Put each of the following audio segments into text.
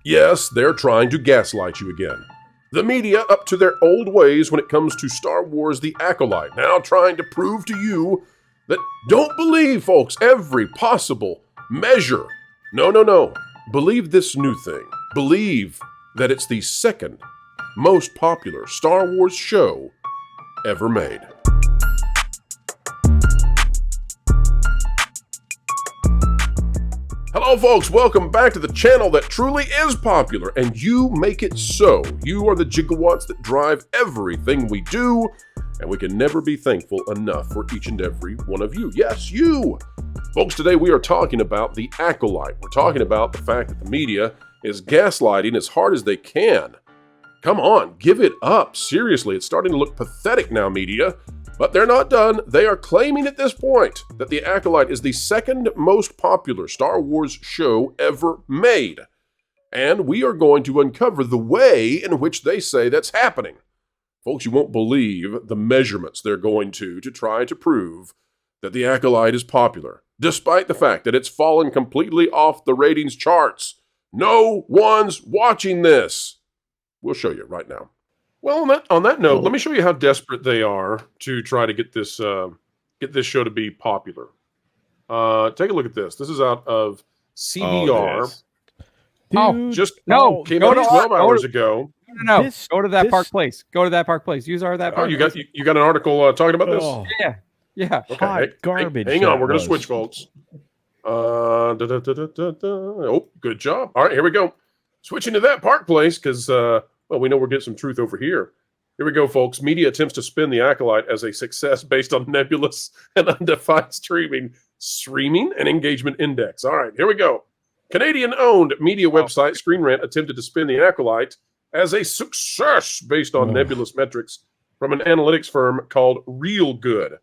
Yes, they're trying to gaslight you again. The media up to their old ways when it comes to Star Wars The Acolyte, now trying to prove to you that don't believe, folks, every possible measure. No. Believe this new thing. Believe that it's the second most popular Star Wars show ever made. Hello folks, welcome back to the channel that truly is popular, and you make it so. You are the gigawatts that drive everything we do, and we can never be thankful enough for each and every one of you. Yes, you! Folks, today we are talking about the Acolyte. We're talking about the fact that the media is gaslighting as hard as they can. Come on, give it up. Seriously, it's starting to look pathetic now, media. But they're not done. They are claiming at this point that The Acolyte is the second most popular Star Wars show ever made. And we are going to uncover the way in which they say that's happening. Folks, you won't believe the measurements they're going to try to prove that The Acolyte is popular, despite the fact that it's fallen completely off the ratings charts. No one's watching this. We'll show you right now. Well, on that note, let me show you how desperate they are to try to get this show to be popular. Take a look at this. This is out of CBR. Came out 12 hours ago. No. Go to that Park Place. Go to that Park Place. Use our that. Park you got an article talking about this? Yeah. Okay. Hot garbage. Hang on, we're gonna switch, folks. Oh, good job. All right, here we go. Switching to that Park Place because. Well, we know we're getting some truth over here. Here we go, folks. Media attempts to spin The Acolyte as a success based on nebulous and undefined streaming and engagement index. All right, here we go. Canadian-owned media website Screen Rant attempted to spin The Acolyte as a success based on nebulous metrics from an analytics firm called Real Good.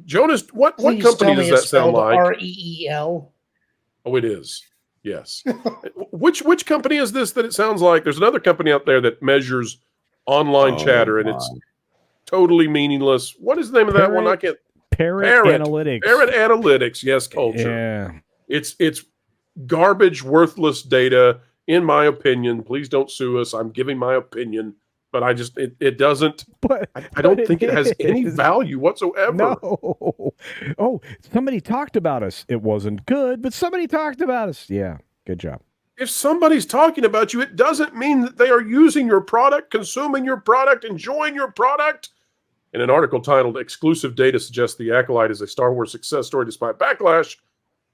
Jonas, what company does that sound like? REEL. Oh, it is. Yes. Which company is this that it sounds like? There's another company out there that measures online chatter, and it's totally meaningless. What is the name of that one? I can't. Parrot Analytics. Parrot Analytics. Yes, culture. Yeah. It's garbage, worthless data, in my opinion. Please don't sue us. I'm giving my opinion, but it doesn't. I don't think it has any value whatsoever. No. Oh, somebody talked about us. It wasn't good, but somebody talked about us. Yeah. Good job. If somebody's talking about you, it doesn't mean that they are using your product, consuming your product, enjoying your product. In an article titled "Exclusive Data Suggests the Acolyte is a Star Wars Success Story Despite Backlash,"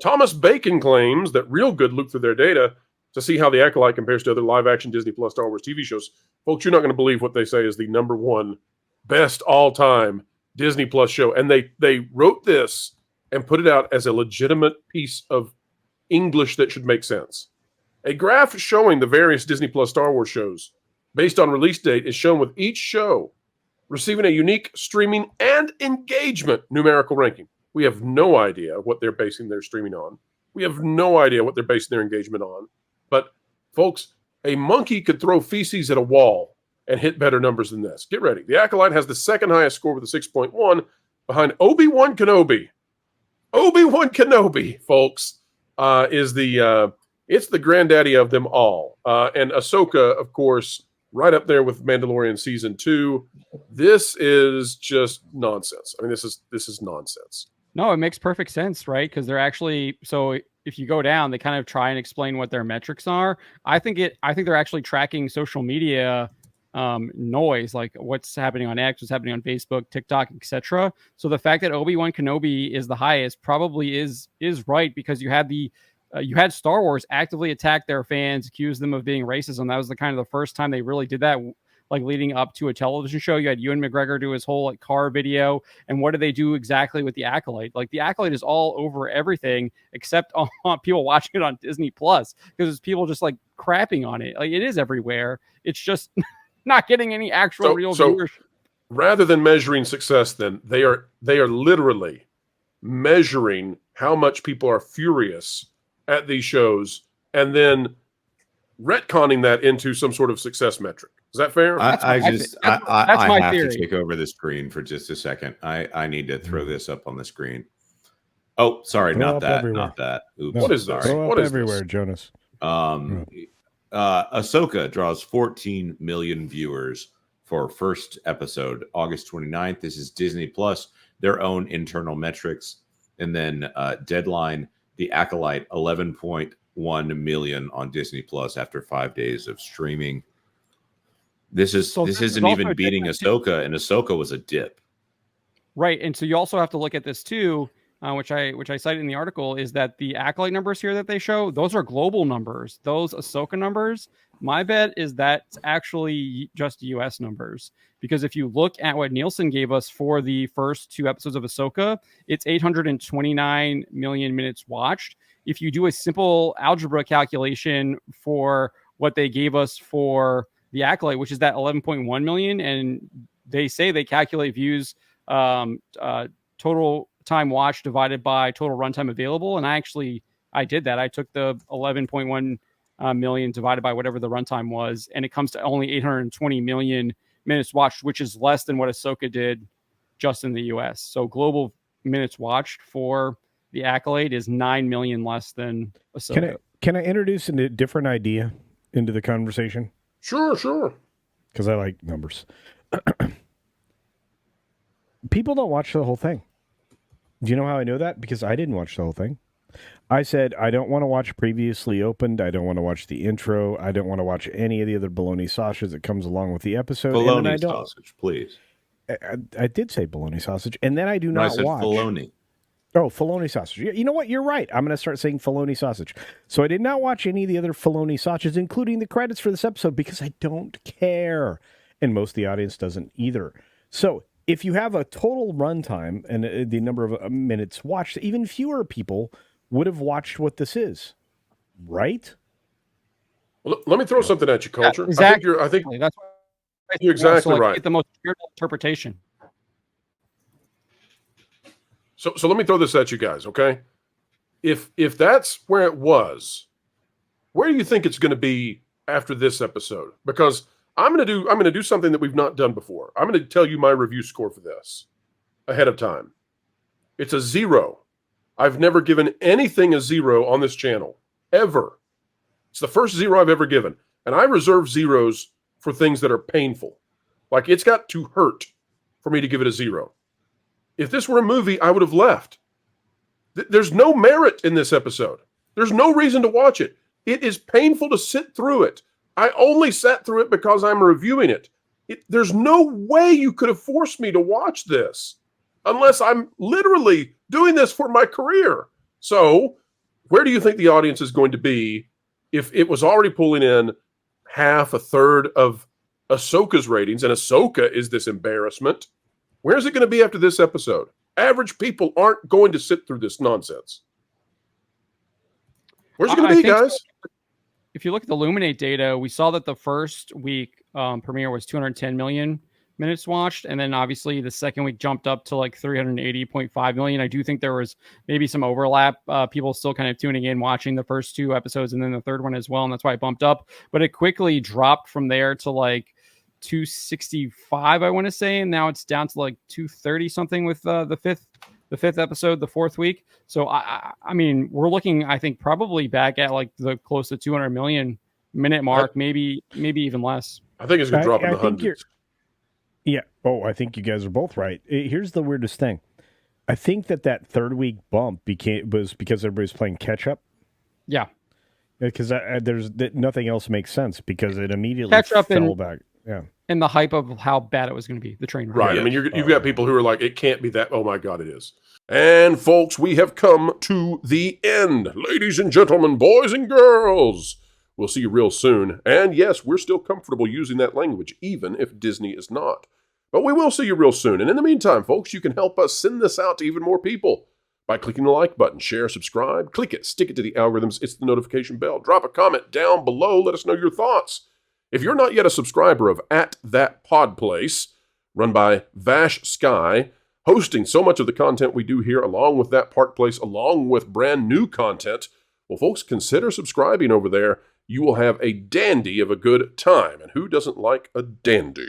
Thomas Bacon claims that Real Good looked through their data to see how the Acolyte compares to other live-action Disney Plus Star Wars TV shows. Folks, you're not going to believe what they say is the #1 best all-time Disney Plus show. And they wrote this and put it out as a legitimate piece of English that should make sense. A graph showing the various Disney Plus Star Wars shows based on release date is shown with each show receiving a unique streaming and engagement numerical ranking. We have no idea what they're basing their streaming on. We have no idea what they're basing their engagement on. But, folks, a monkey could throw feces at a wall and hit better numbers than this. Get ready. The Acolyte has the second highest score with a 6.1 behind Obi-Wan Kenobi. Obi-Wan Kenobi, folks, it's the granddaddy of them all. And Ahsoka, of course, right up there with Mandalorian Season 2. This is just nonsense. I mean, this is nonsense. No, it makes perfect sense, right? Because they're actually if you go down, they kind of try and explain what their metrics are. I think they're actually tracking social media noise, like what's happening on X, what's happening on Facebook, TikTok, etc. So the fact that Obi-Wan Kenobi is the highest probably is right, because you had you had Star Wars actively attack their fans, accuse them of being racist, and that was the first time they really did that. Like leading up to a television show, you had Ewan McGregor do his whole car video. And what do they do exactly with the Acolyte? Like the Acolyte is all over everything except on people watching it on Disney Plus, because it's people just crapping on it. Like it is everywhere. It's just not getting any actual real viewership. Rather than measuring success, then they are literally measuring how much people are furious at these shows and then retconning that into some sort of success metric. Is that fair? I my have theory. to take over the screen for just a second. I need to throw this up on the screen. Oh, sorry, not that. Oops, what is this? Throw what up is everywhere, this? Jonas. Ahsoka draws 14 million viewers for first episode, August 29th. This is Disney Plus, their own internal metrics. And then Deadline, The Acolyte, 11.1 million on Disney Plus after 5 days of streaming. This isn't even beating Ahsoka, and Ahsoka was a dip. Right, and so you also have to look at this too, which I cited in the article, is that the Acolyte numbers here that they show, those are global numbers. Those Ahsoka numbers, my bet is that's actually just US numbers. Because if you look at what Nielsen gave us for the first 2 episodes of Ahsoka, it's 829 million minutes watched. If you do a simple algebra calculation for what they gave us for the Acolyte, which is that 11.1 million, and they say they calculate views total time watched divided by total runtime available. And I did that. I took the 11.1 million divided by whatever the runtime was, and it comes to only 820 million minutes watched, which is less than what Ahsoka did just in the US. So global minutes watched for the Acolyte is 9 million less than Ahsoka. Can I introduce a different idea into the conversation? Sure. Because I like numbers. People don't watch the whole thing. Do you know how I know that? Because I didn't watch the whole thing. I said, I don't want to watch Previously Opened. I don't want to watch the intro. I don't want to watch any of the other bologna sausage that comes along with the episode. Bologna sausage, please. I did say bologna sausage. And then I do not watch. Bologna. Oh, Filoni sausage. You know what? You're right. I'm going to start saying Filoni sausage. So I did not watch any of the other Filoni sausages, including the credits for this episode, because I don't care. And most of the audience doesn't either. So if you have a total runtime and the number of minutes watched, even fewer people would have watched what this is, right? Well, let me throw something at you, Culture. Yeah, exactly. I think that's you're exactly right. Get the most spiritual interpretation. So let me throw this at you guys, okay? If that's where it was, where do you think it's going to be after this episode? Because I'm going to do something that we've not done before. I'm going to tell you my review score for this ahead of time. It's a 0. I've never given anything a 0 on this channel, ever. It's the first 0 I've ever given. And I reserve zeros for things that are painful. Like, it's got to hurt for me to give it a 0. If this were a movie, I would have left. There's no merit in this episode. There's no reason to watch it. It is painful to sit through it. I only sat through it because I'm reviewing it. There's no way you could have forced me to watch this unless I'm literally doing this for my career. So where do you think the audience is going to be if it was already pulling in half, a third of Ahsoka's ratings, and Ahsoka is this embarrassment? Where's it going to be after this episode? Average people aren't going to sit through this nonsense. Where's it going to be, guys? If you look at the Illuminate data, we saw that the first week premiere was 210 million minutes watched. And then obviously the second week jumped up to like 380.5 million. I do think there was maybe some overlap. People still kind of tuning in, watching the first 2 episodes and then the third one as well. And that's why it bumped up. But it quickly dropped from there to like 265, I want to say, and now it's down to like 230 something with the fifth episode, the 4th week. So I mean, we're looking, I think, probably back at like the close to 200 million minute mark, maybe even less. I think it's gonna drop in the hundreds. Yeah. Oh, I think you guys are both right. Here's the weirdest thing. I think that 3rd week bump was because everybody's playing catch up. Yeah. Because nothing else makes sense because it immediately catch up fell back. Yeah. And the hype of how bad it was going to be, the train ride. Right. I mean, you've got people who are like, it can't be that. Oh, my God, it is. And, folks, we have come to the end. Ladies and gentlemen, boys and girls, we'll see you real soon. And, yes, we're still comfortable using that language, even if Disney is not. But we will see you real soon. And in the meantime, folks, you can help us send this out to even more people by clicking the like button, share, subscribe, click it, stick it to the algorithms, it's the notification bell. Drop a comment down below. Let us know your thoughts. If you're not yet a subscriber of At That Pod Place, run by Vash Sky, hosting so much of the content we do here, along with That Park Place, along with brand new content, well, folks, consider subscribing over there. You will have a dandy of a good time. And who doesn't like a dandy?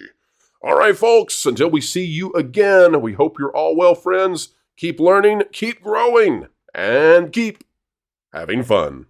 All right, folks, until we see you again, we hope you're all well, friends. Keep learning, keep growing, and keep having fun.